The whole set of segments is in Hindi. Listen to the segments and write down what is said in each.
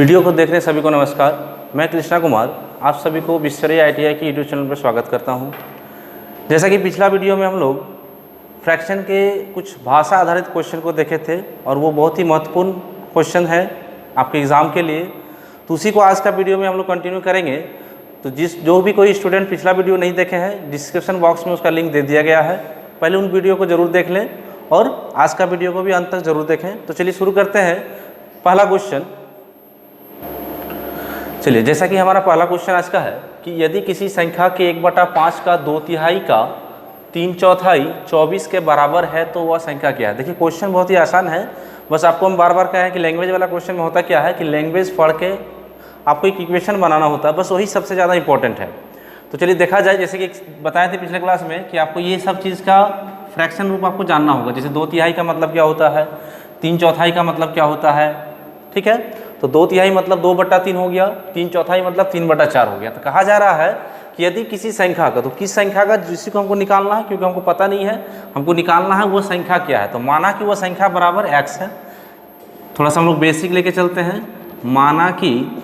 वीडियो को देख रहे सभी को नमस्कार। मैं कृष्णा कुमार आप सभी को विश्वरीय ITI की यूट्यूब चैनल पर स्वागत करता हूं। जैसा कि पिछला वीडियो में हम लोग फ्रैक्शन के कुछ भाषा आधारित क्वेश्चन को देखे थे और वो बहुत ही महत्वपूर्ण क्वेश्चन है आपके एग्ज़ाम के लिए, तो उसी को आज का वीडियो में हम लोग कंटिन्यू करेंगे। तो जो भी कोई स्टूडेंट पिछला वीडियो नहीं देखे हैं, डिस्क्रिप्शन बॉक्स में उसका लिंक दे दिया गया है, पहले उन वीडियो को ज़रूर देख लें और आज का वीडियो को भी अंत तक ज़रूर देखें। तो चलिए शुरू करते हैं। पहला क्वेश्चन, चलिए जैसा कि हमारा पहला क्वेश्चन आज का है कि यदि किसी संख्या के 1/5 का 2/3 का 3/4 24 के बराबर है तो वह संख्या क्या है। देखिए क्वेश्चन बहुत ही आसान है, बस आपको हम बार बार कहें कि लैंग्वेज वाला क्वेश्चन में होता क्या है कि लैंग्वेज पढ़ के आपको एक इक्वेशन बनाना होता है, बस वही सबसे ज़्यादा इंपॉर्टेंट है। तो चलिए देखा जाए, जैसे कि बताए थे पिछले क्लास में कि आपको ये सब चीज़ का फ्रैक्शन रूप आपको जानना होगा। जैसे 2/3 का मतलब क्या होता है, 3/4 का मतलब क्या होता है, ठीक है। तो 2/3 मतलब 2/3 हो गया, 3/4 मतलब 3/4 हो गया। तो कहा जा रहा है कि यदि किसी संख्या का, तो किस संख्या का जिसी को हमको निकालना है, क्योंकि हमको पता नहीं है, हमको निकालना है वो संख्या क्या है। तो माना कि वह संख्या बराबर x है। थोड़ा सा हम लोग बेसिक लेके चलते हैं। माना कि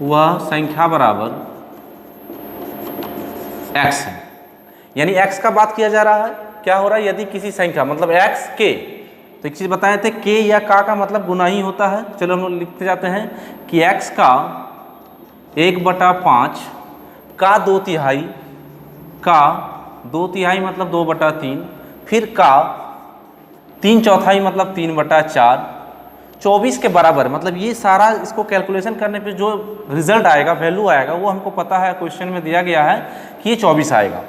वह संख्या बराबर x है, यानी x का बात किया जा रहा है। क्या हो रहा है, यदि किसी संख्या मतलब x के, तो एक चीज़ बताए थे के या का मतलब गुना ही होता है। चलो हम लोग लिखते जाते हैं कि x का 1/5 का 2/3 का 2/3 मतलब 2/3, फिर का 3/4 मतलब 3/4 24 के बराबर, मतलब ये सारा इसको कैलकुलेशन करने पे जो रिजल्ट आएगा, वैल्यू आएगा, वो हमको पता है, क्वेश्चन में दिया गया है कि ये 24 आएगा।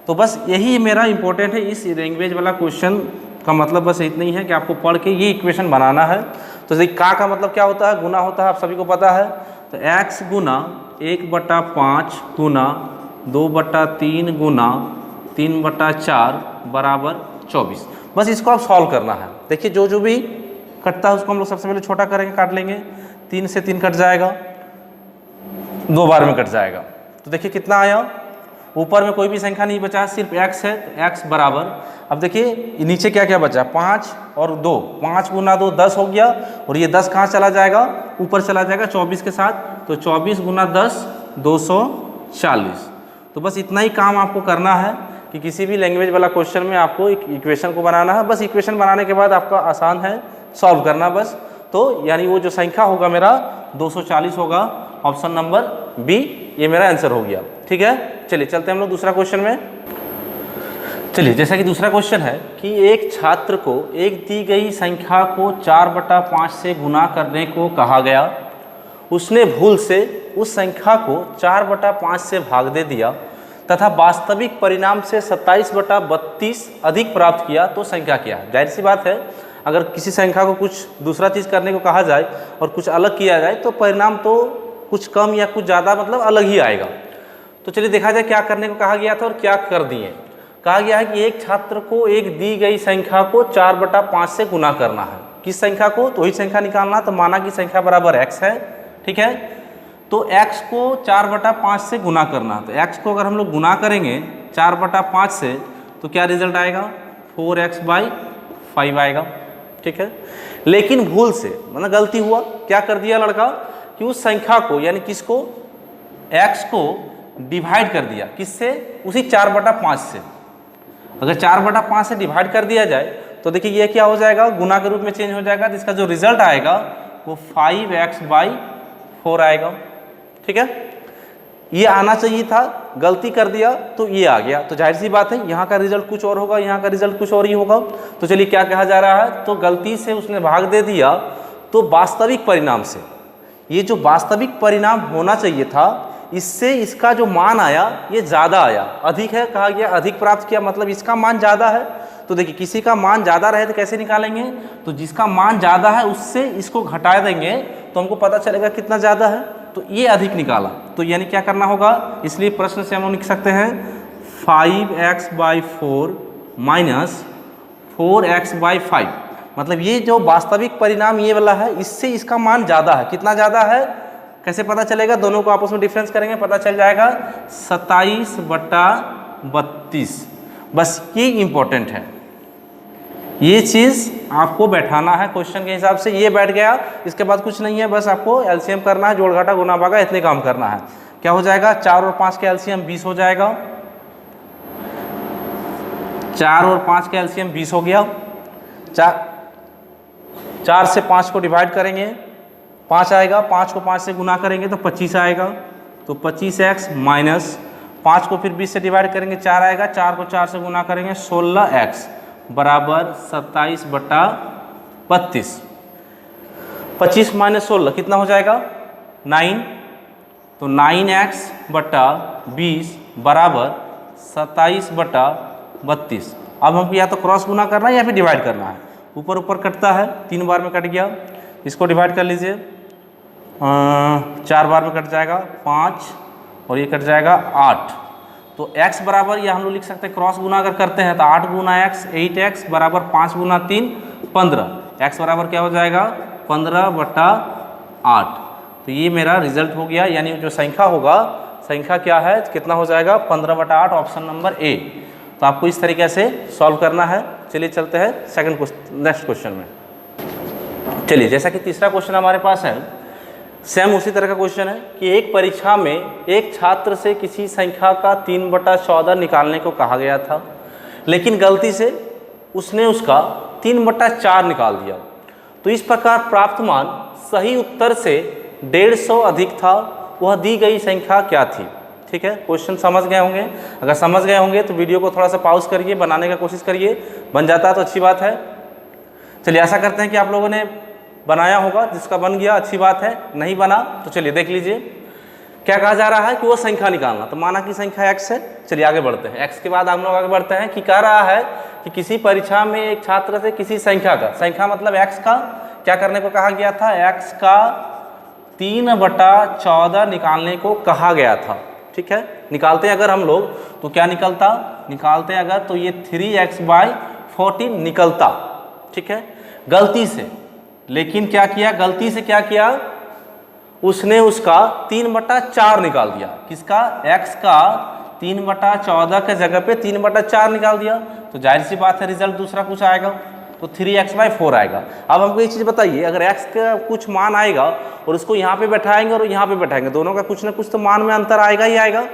तो बस यही मेरा इंपॉर्टेंट है इस लैंग्वेज वाला क्वेश्चन का मतलब बस इतना ही है कि आपको पढ़ के ये इक्वेशन बनाना है। तो जैसे का मतलब क्या होता है, गुना होता है, आप सभी को पता है। तो x गुना 1/5 गुना 2/3 गुना 3/4 बराबर 24। बस इसको आप सॉल्व करना है। देखिए जो भी कटता है उसको हम लोग सबसे पहले छोटा करेंगे, काट लेंगे। 3 से 3 कट जाएगा, 2 बार में कट जाएगा। तो देखिए कितना आया, ऊपर में कोई भी संख्या नहीं बचा, सिर्फ x है। तो x बराबर, अब देखिए नीचे क्या क्या बचा, 5 और 2, 5 गुना 2 10 हो गया, और ये 10 कहाँ चला जाएगा, ऊपर चला जाएगा 24 के साथ। तो 24 गुना 10 240। तो बस इतना ही काम आपको करना है कि किसी भी लैंग्वेज वाला क्वेश्चन में आपको एक इक्वेशन को बनाना है। बस इक्वेशन बनाने के बाद आपका आसान है सॉल्व करना बस। तो यानी वो जो संख्या होगा मेरा 240 होगा। ऑप्शन नंबर बी ये मेरा आंसर हो गया, ठीक है। चलिए चलते हैं हम लोग दूसरा क्वेश्चन में। चलिए जैसा कि दूसरा क्वेश्चन है कि एक छात्र को एक दी गई संख्या को 4/5 से गुना करने को कहा गया। उसने भूल से उस संख्या को 4/5 से भाग दे दिया तथा वास्तविक परिणाम से 27/32 अधिक प्राप्त किया, तो संख्या क्या है। जाहिर सी बात है, अगर किसी संख्या को कुछ दूसरा चीज़ करने को कहा जाए और कुछ अलग किया जाए तो परिणाम तो कुछ कम या कुछ ज़्यादा मतलब अलग ही आएगा। तो चलिए देखा जाए क्या करने को कहा गया था और क्या कर दिए। कहा गया है कि एक छात्र को एक दी गई संख्या को 4/5 से गुना करना है। किस संख्या को, तो वही संख्या निकालना। तो माना कि संख्या बराबर x है, ठीक है। तो x को 4/5 से गुना करना। तो x को अगर हम लोग गुना करेंगे 4/5 से तो क्या रिजल्ट आएगा, 4x/5 आएगा, ठीक है। लेकिन भूल से मतलब गलती हुआ, क्या कर दिया लड़का कि उस संख्या को यानी किसको, x को डिवाइड कर दिया, किससे, उसी 4/5 से। अगर 4/5 से डिवाइड कर दिया जाए तो देखिए ये क्या हो जाएगा, गुना के रूप में चेंज हो जाएगा। तो इसका जो रिजल्ट आएगा वो 5x/4 आएगा, ठीक है। ये आना चाहिए था, गलती कर दिया तो ये आ गया। तो जाहिर सी बात है यहाँ का रिजल्ट कुछ और होगा, यहाँ का रिजल्ट कुछ और ही होगा। तो चलिए क्या कहा जा रहा है, तो गलती से उसने भाग दे दिया तो वास्तविक परिणाम से, ये जो वास्तविक परिणाम होना चाहिए था, इससे इसका जो मान आया ये ज़्यादा आया, अधिक है। कहा गया अधिक प्राप्त किया, मतलब इसका मान ज़्यादा है। तो देखिए किसी का मान ज़्यादा रहे तो कैसे निकालेंगे, तो जिसका मान ज़्यादा है उससे इसको घटा देंगे तो हमको पता चलेगा कितना ज़्यादा है। तो ये अधिक निकाला, तो यानी क्या करना होगा, इसलिए प्रश्न से हम लोग लिख सकते हैं 5x/4 माइनस 4x/5। मतलब ये जो वास्तविक परिणाम ये वाला है, इससे इसका मान ज़्यादा है। कितना ज़्यादा है कैसे पता चलेगा, दोनों को आपस में डिफरेंस करेंगे, पता चल जाएगा 27/32। बस ये इम्पोर्टेंट है, ये चीज़ आपको बैठाना है क्वेश्चन के हिसाब से। ये बैठ गया, इसके बाद कुछ नहीं है, बस आपको एलसीएम करना है, जोड़ घटा गुना भागा इतने काम करना है। क्या हो जाएगा, 4 और 5 के एलसीएम 20 हो जाएगा। 4 और 5 के एलसीएम 20 हो गया। 4 से 5 को डिवाइड करेंगे 5 आएगा, 5 को 5 से गुना करेंगे तो 25 आएगा, तो 25x माइनस 5 को फिर 20 से डिवाइड करेंगे 4 आएगा, 4 को 4 से गुना करेंगे 16x बराबर 27/32। 25 माइनस 16 कितना हो जाएगा, 9, तो 9x/20 बराबर 27/32। अब हमको या तो क्रॉस गुना करना है या फिर डिवाइड करना है। ऊपर ऊपर कटता है, 3 बार में कट गया, इसको डिवाइड कर लीजिए, 4 बार में कट जाएगा 5 और ये कट जाएगा 8। तो x बराबर या हम लोग लिख सकते हैं क्रॉस गुना अगर करते हैं तो 8 गुना x 8x बराबर 5 गुना 3 15। x बराबर क्या हो जाएगा 15/8। तो ये मेरा रिजल्ट हो गया, यानी जो संख्या होगा, संख्या क्या है, कितना हो जाएगा 15/8, ऑप्शन नंबर ए। तो आपको इस तरीके से सॉल्व करना है। चलिए चलते हैं नेक्स्ट क्वेश्चन में। चलिए, जैसा कि तीसरा क्वेश्चन हमारे पास है, सेम उसी तरह का क्वेश्चन है कि एक परीक्षा में एक छात्र से किसी संख्या का 3/14 निकालने को कहा गया था, लेकिन गलती से उसने उसका 3/4 निकाल दिया। तो इस प्रकार प्राप्त मान सही उत्तर से 150 अधिक था। वह दी गई संख्या क्या थी। ठीक है, क्वेश्चन समझ गए होंगे। अगर समझ गए होंगे तो वीडियो को थोड़ा सा पॉज करिए, बनाने का कोशिश करिए, बन जाता है तो अच्छी बात है। चलिए, आशा करते हैं कि आप लोगों ने बनाया होगा, जिसका बन गया अच्छी बात है, नहीं बना तो चलिए देख लीजिए। क्या कहा जा रहा है कि वो संख्या निकालना, तो माना कि संख्या x है। चलिए आगे बढ़ते हैं। x के बाद हम लोग आगे बढ़ते हैं कि कह रहा है कि किसी परीक्षा में एक छात्र से किसी संख्या का, संख्या मतलब x का क्या करने को कहा गया था, x का 3/14 निकालने को कहा गया था। ठीक है, निकालते हैं अगर हम लोग तो क्या निकलता, निकालते हैं अगर तो ये 3x/14 निकलता। ठीक है, गलती से, लेकिन क्या किया, गलती से क्या किया, उसने उसका 3/4 निकाल दिया। किसका, x का 3/14 के जगह पे 3/4 निकाल दिया। तो जाहिर सी बात है रिजल्ट दूसरा कुछ आएगा, तो 3x/4 आएगा। अब हमको ये चीज़ बताइए, अगर x का कुछ मान आएगा और उसको यहाँ पे बैठाएंगे और यहाँ पे बैठाएंगे, दोनों का कुछ ना कुछ तो मान में अंतर आएगा ही आएगा।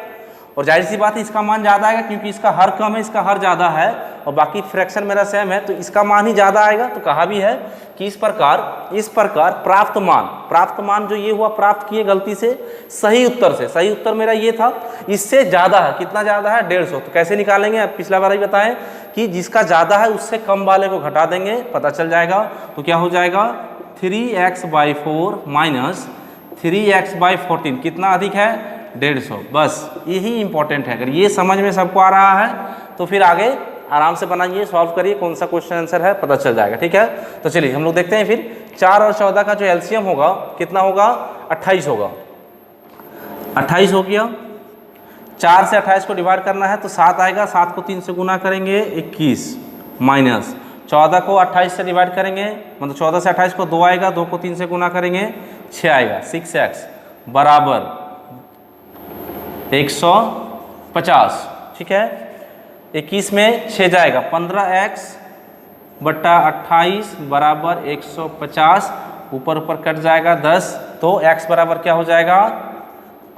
और जाहिर सी बात है इसका मान ज़्यादा आएगा, क्योंकि इसका हर कम है, इसका हर ज़्यादा है, और बाकी फ्रैक्शन मेरा सेम है, तो इसका मान ही ज़्यादा आएगा। तो कहा भी है कि इस प्रकार प्राप्त मान जो ये हुआ, प्राप्त किए गलती से सही उत्तर से, सही उत्तर मेरा ये था, इससे ज़्यादा है। कितना ज़्यादा है, 150। तो कैसे निकालेंगे, अब पिछला बार ही बताएं कि जिसका ज़्यादा है उससे कम वाले को घटा देंगे, पता चल जाएगा। तो क्या हो जाएगा 3x/4 माइनस 3x/14 कितना अधिक है, 150। बस यही इंपॉर्टेंट है। अगर ये समझ में सबको आ रहा है तो फिर आगे आराम से बनाइए, सॉल्व करिए, कौन सा क्वेश्चन आंसर है पता चल जाएगा। ठीक है, तो चलिए हम लोग देखते हैं फिर 4 और 14 का जो एलसीएम होगा कितना होगा, 28 होगा। 28 हो गया, 4 से 28 को डिवाइड करना है तो 7 आएगा, 7 को 3 से गुना करेंगे 21 माइनस 14 को 28 से डिवाइड करेंगे, मतलब 14 से 28 को 2 आएगा, 2 को 3 से गुना करेंगे 6 आएगा, 6x बराबर 150। ठीक है, 21 में 6 जाएगा, 15x/28 बराबर 150। ऊपर ऊपर कट जाएगा 10, तो x बराबर क्या हो जाएगा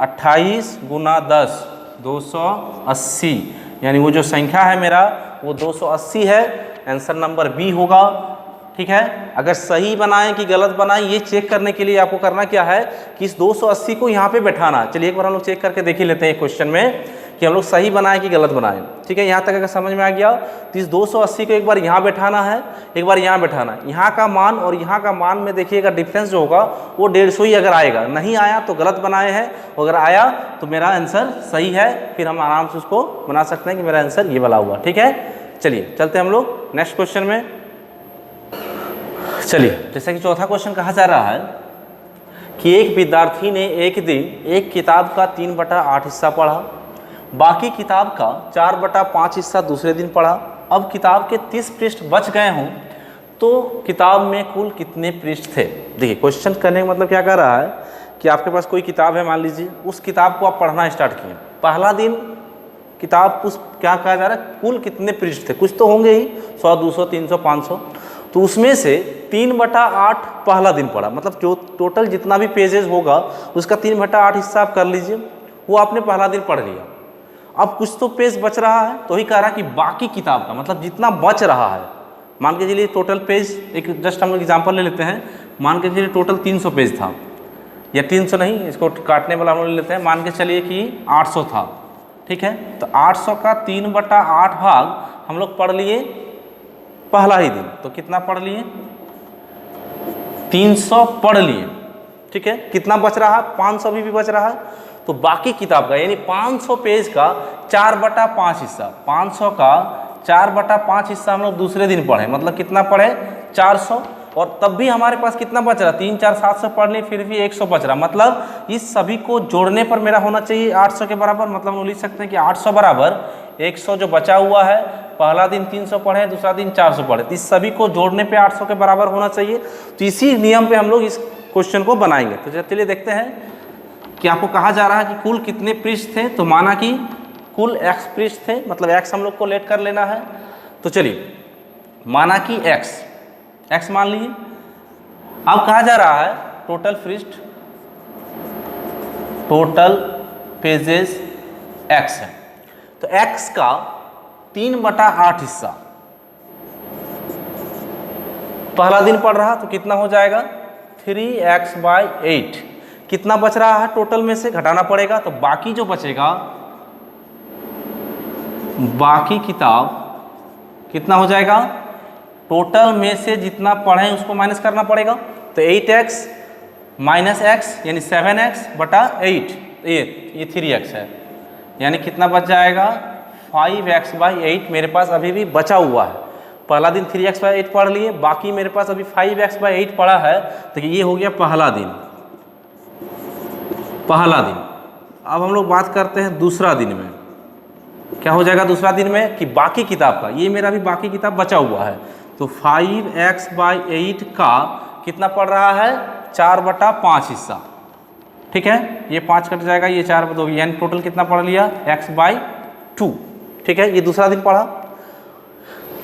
28 गुना 10 280, यानी वो जो संख्या है मेरा वो 280 है। आंसर नंबर बी होगा। ठीक है, अगर सही बनाएं कि गलत बनाएं ये चेक करने के लिए आपको करना क्या है कि इस 280 को यहाँ पे बैठाना है। चलिए एक बार हम लोग चेक करके देख ही लेते हैं क्वेश्चन में कि हम लोग सही बनाएं कि गलत बनाएं। ठीक है, यहाँ तक अगर समझ में आ गया तो इस 280 को एक बार यहाँ बैठाना है, एक बार यहाँ बैठाना है। यहाँ का मान और यहाँ का मान में देखिएगा डिफरेंस जो होगा वो 150 ही अगर आएगा, नहीं आया तो गलत बनाए हैं, अगर आया तो मेरा आंसर सही है, फिर हम आराम से उसको बना सकते हैं कि मेरा आंसर ये वाला हुआ। ठीक है, चलिए चलते हैं हम लोग नेक्स्ट क्वेश्चन में। चलिए, जैसा कि चौथा क्वेश्चन कहा जा रहा है कि एक विद्यार्थी ने एक दिन एक किताब का 3/8 हिस्सा पढ़ा, बाकी किताब का 4/5 हिस्सा दूसरे दिन पढ़ा। अब किताब के 30 पृष्ठ बच गए हों तो किताब में कुल कितने पृष्ठ थे। देखिए क्वेश्चन करने का मतलब क्या कर रहा है कि आपके पास कोई किताब है, मान लीजिए उस किताब को आप पढ़ना स्टार्ट किए, पहला दिन किताब उस क्या कहा जा रहा है कुल कितने पृष्ठ थे, कुछ तो होंगे ही, 100 200 300 500। तो उसमें से 3/8 पहला दिन पढ़ा, मतलब जो टोटल जितना भी पेजेस होगा उसका 3/8 हिस्सा आप कर लीजिए, वो आपने पहला दिन पढ़ लिया। अब कुछ तो पेज बच रहा है, तो ही कह रहा कि बाकी किताब का मतलब जितना बच रहा है, मान के चलिए टोटल पेज, एक जस्ट हम लोग एग्जाम्पल ले लेते हैं, मान के चलिए टोटल 300 पेज था, या 300 नहीं, इसको काटने वाला हम लोग ले लेते हैं, मान के चलिए कि 800 था, ठीक है। तो 800 का 3/8 भाग हम लोग पढ़ लिए पहला ही दिन, तो कितना पढ़ लिए, 300 पढ़ लिए, ठीक है। कितना बच रहा है, 500 भी बच रहा है, तो बाकी किताब का यानी 500 पेज का 4/5 हिस्सा, 500 का 4/5 हिस्सा हम लोग दूसरे दिन पढ़े, मतलब कितना पढ़े, 400, और तब भी हमारे पास कितना बच रहा, 3 4 700 पढ़ लिए, फिर भी 100 बच रहा, मतलब इस सभी को जोड़ने पर मेरा होना चाहिए 800 के बराबर, मतलब हम लिख सकते हैं कि 800 बराबर 100 जो बचा हुआ है, पहला दिन 300 पढ़े, दूसरा दिन 400 पढ़े, तो इस सभी को जोड़ने पे 800 के बराबर होना चाहिए। तो इसी नियम पे हम लोग इस क्वेश्चन को बनाएंगे। तो चलिए देखते हैं कि आपको कहा जा रहा है कि कुल कितने पृष्ठ थे, तो माना कि कुल x पृष्ठ थे, मतलब x हम लोग को लेट कर लेना है। तो चलिए माना कि x मान लीजिए। अब कहा जा रहा है टोटल पृष्ठ, टोटल पेजेस x है, तो x का 3/8 हिस्सा पहला दिन पढ़ रहा, तो कितना हो जाएगा 3x/8। कितना बच रहा है टोटल में से घटाना पड़ेगा, तो बाकी जो बचेगा, बाकी किताब कितना हो जाएगा, टोटल में से जितना पढ़े उसको माइनस करना पड़ेगा, तो 8x माइनस x यानी 7x/8, ये 3x है, यानी कितना बच जाएगा 5x/8 मेरे पास अभी भी बचा हुआ है। पहला दिन 3x/8 पढ़ लिए, बाकी मेरे पास अभी 5x/8 पढ़ा है, तो ये हो गया पहला दिन। अब हम लोग बात करते हैं दूसरा दिन में, क्या हो जाएगा दूसरा दिन में, कि बाकी किताब का, ये मेरा भी बाकी किताब बचा हुआ है, तो 5x/8 का कितना पड़ रहा है 4/5 हिस्सा, ठीक है। ये 5 कट जाएगा, ये 4/2, यानी टोटल कितना पढ़ लिया x/2, ठीक है। ये दूसरा दिन पढ़ा,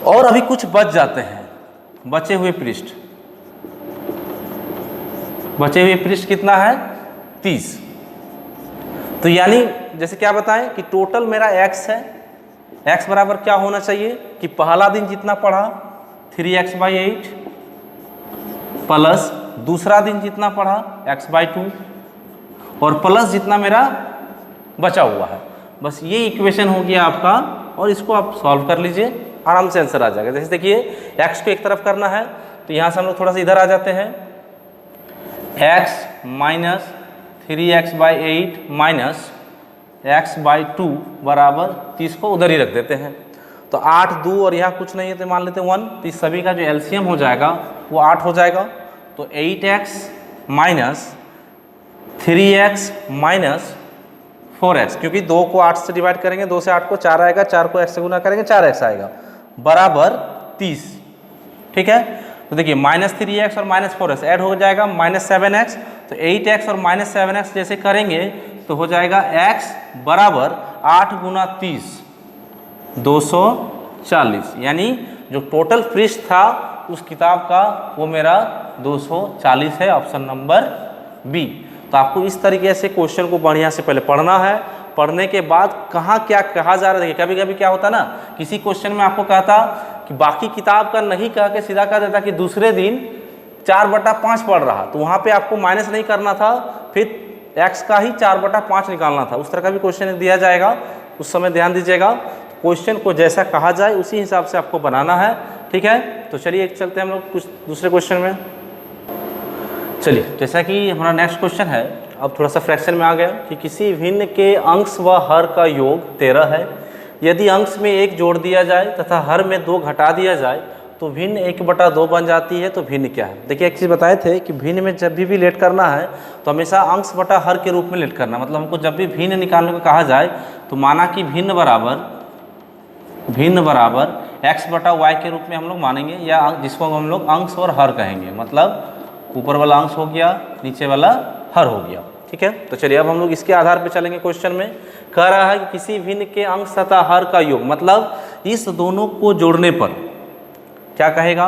और अभी कुछ बच जाते हैं, बचे हुए पृष्ठ कितना है 30। तो यानी जैसे क्या बताएं कि टोटल मेरा x है, x बराबर क्या होना चाहिए कि पहला दिन जितना पढ़ा 3x/8 प्लस दूसरा दिन जितना पढ़ा x/2 और प्लस जितना मेरा बचा हुआ है। बस ये इक्वेशन हो गया आपका, और इसको आप सॉल्व कर लीजिए, आराम से आंसर आ जाएगा। जैसे देखिए x को एक तरफ करना है, तो यहाँ से हम लोग थोड़ा सा इधर आ जाते हैं, x minus 3x/8 minus x/2 बराबर 30 को उधर ही रख देते हैं। तो 8 2 और यहाँ कुछ नहीं है, तो मान लेते हैं 1, तो इस सभी का जो एलसीएम हो जाएगा वो 8 हो जाएगा। तो 8x minus 3x minus 4x, क्योंकि 2 को 8 से डिवाइड करेंगे, 2 से 8 को 4 आएगा, 4 को x से गुना करेंगे 4x आएगा, बराबर 30, ठीक है। तो देखिए माइनस 3x और माइनस 4x ऐड हो जाएगा माइनस 7x, तो 8x और माइनस 7x जैसे करेंगे तो हो जाएगा x बराबर 8 गुना 30 240, यानी जो टोटल पृष्ठ था उस किताब का वो मेरा 240 है, ऑप्शन नंबर बी। तो आपको इस तरीके से क्वेश्चन को बढ़िया से पहले पढ़ना है, पढ़ने के बाद कहाँ क्या कहा जा रहा है। कभी कभी क्या होता ना, किसी क्वेश्चन में आपको कहता कि बाकी किताब का नहीं कह के सीधा कह देता कि दूसरे दिन 4/5 पढ़ रहा, तो वहाँ पे आपको माइनस नहीं करना था, फिर x का ही 4/5 निकालना था। उस तरह का भी क्वेश्चन दिया जाएगा, उस समय ध्यान दीजिएगा। क्वेश्चन को जैसा कहा जाए उसी हिसाब से आपको बनाना है, ठीक है। तो चलिए चलते हैं हम लोग कुछ दूसरे क्वेश्चन में। चलिए जैसा कि हमारा नेक्स्ट क्वेश्चन है, अब थोड़ा सा फ्रैक्शन में आ गया कि किसी भिन्न के अंश व हर का योग 13 है। यदि अंश में 1 जोड़ दिया जाए तथा हर में 2 घटा दिया जाए तो भिन्न 1/2 बन जाती है। तो भिन्न क्या है? देखिए एक चीज़ बताए थे कि भिन्न में जब भी लेट करना है तो हमेशा अंश बटा हर के रूप में लेट करना, मतलब हमको जब भी भिन्न निकालने को कहा जाए तो माना कि भिन्न बराबर x/y के रूप में हम लोग मानेंगे, या जिसको हम लोग अंश और हर कहेंगे, मतलब ऊपर वाला अंश हो गया, नीचे वाला हर हो गया, ठीक है। तो चलिए अब हम लोग इसके आधार पर चलेंगे। क्वेश्चन में कह रहा है कि किसी भिन्न के अंश तथा हर का योग, मतलब इस दोनों को जोड़ने पर क्या कहेगा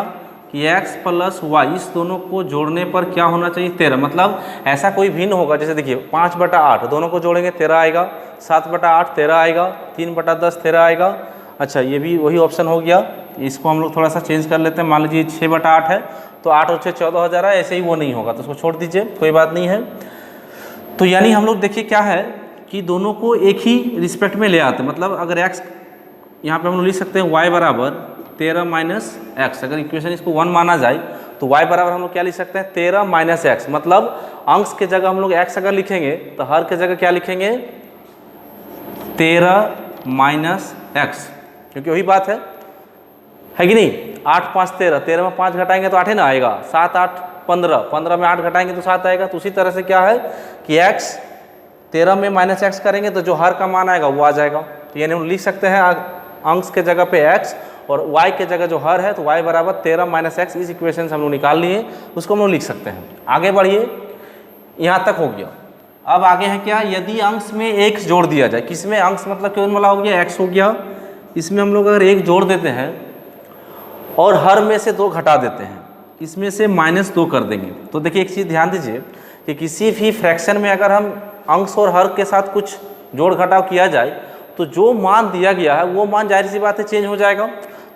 कि x प्लस वाई इस दोनों को जोड़ने पर क्या होना चाहिए 13, मतलब ऐसा कोई भिन्न होगा। जैसे देखिए 5/8 दोनों को जोड़ेंगे 13 आएगा, 7/8 13 आएगा, 3/10 13 आएगा। अच्छा ये भी वही ऑप्शन हो गया। इसको हम लोग थोड़ा सा चेंज कर लेते हैं। मान लीजिए 6/8 है तो 8 और 6 14 हो जा रहा है, ऐसे ही वो नहीं होगा तो उसको छोड़ दीजिए, कोई बात नहीं है। तो यानी हम लोग देखिए क्या है कि दोनों को एक ही रिस्पेक्ट में ले आते हैं। मतलब अगर x यहाँ पे हम लोग लिख सकते हैं y बराबर 13 माइनस एक्स। अगर इक्वेशन इसको 1 माना जाए तो y बराबर हम लोग क्या लिख सकते हैं 13 माइनस एक्स। मतलब अंश के जगह हम लोग x अगर लिखेंगे तो हर के जगह क्या लिखेंगे 13 माइनस एक्स, क्योंकि वही बात है कि नहीं। 8 5 13, 13 में 5 घटाएंगे तो 8 ही ना आएगा। 7 8 15, 15 में 8 घटाएंगे तो 7 आएगा। तो उसी तरह से क्या है कि x 13 में माइनस एक्स करेंगे तो जो हर का मान आएगा वो आ जाएगा। तो यानी हम लिख सकते हैं अंश के जगह पे x और y के जगह जो हर है तो y बराबर 13 माइनस एक्स। इस इक्वेशन से हम लोग निकाल लिए, उसको हम लोग लिख सकते हैं। आगे बढ़िए, यहाँ तक हो गया। अब आगे है क्या, यदि अंश में x जोड़ दिया जाए। किसमें अंश मतलब कौन वाला हो गया x हो गया। इसमें हम लोग अगर 1 जोड़ देते हैं और हर में से 2 घटा देते हैं, इसमें से -2 कर देंगे। तो देखिए एक चीज़ ध्यान दीजिए कि किसी भी फ्रैक्शन में अगर हम अंश और हर के साथ कुछ जोड़ घटाव किया जाए तो जो मान दिया गया है वो मान जाहिर सी बात है चेंज हो जाएगा।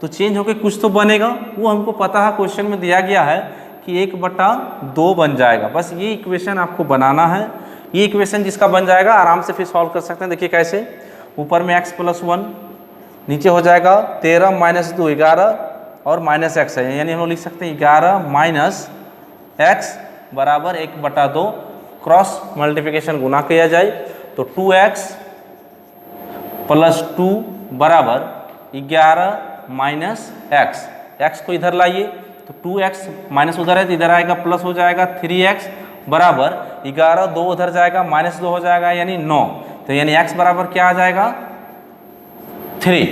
तो चेंज होकर कुछ तो बनेगा, वो हमको पता है, क्वेश्चन में दिया गया है कि 1/2 बन जाएगा। बस ये इक्वेशन आपको बनाना है। ये इक्वेशन जिसका बन जाएगा आराम से फिर सॉल्व कर सकते हैं। देखिए कैसे, ऊपर में x + 1, नीचे हो जाएगा 13 - 2 11 और -x है, यानी हम लोग लिख सकते हैं 11 - x बराबर 1/2। क्रॉस मल्टीप्लिकेशन गुना किया जाए तो 2x + 2 बराबर 11 - x। x को इधर लाइए तो 2x माइनस उधर है तो इधर आएगा प्लस हो जाएगा 3x बराबर 11, 2 उधर जाएगा -2 हो जाएगा यानी 9। तो यानी x बराबर क्या आ जाएगा 3।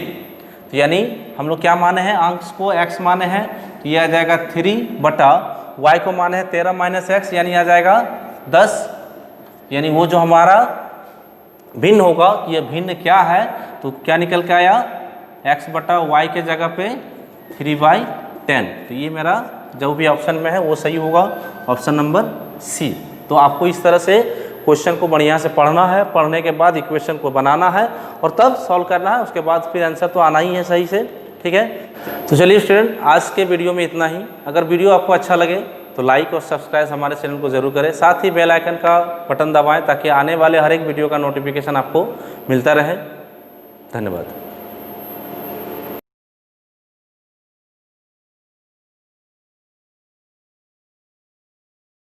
तो यानी हम लोग क्या माने हैं, अंश को x माने हैं तो ये आ जाएगा 3 y को माने हैं 13 - x यानी आ जाएगा 10। यानी वो जो हमारा भिन्न होगा कि ये भिन्न क्या है तो क्या निकल के आया x/y के जगह पे 3/10। तो ये मेरा जो भी ऑप्शन में है वो सही होगा, ऑप्शन नंबर सी। तो आपको इस तरह से क्वेश्चन को बढ़िया से पढ़ना है, पढ़ने के बाद इक्वेशन को बनाना है और तब सॉल्व करना है। उसके बाद फिर आंसर तो आना ही है सही से, ठीक है। तो चलिए स्टूडेंट, आज के वीडियो में इतना ही। अगर वीडियो आपको अच्छा लगे तो लाइक और सब्सक्राइब हमारे चैनल को जरूर करें, साथ ही बेल आइकन का बटन दबाएं ताकि आने वाले हर एक वीडियो का नोटिफिकेशन आपको मिलता रहे। धन्यवाद।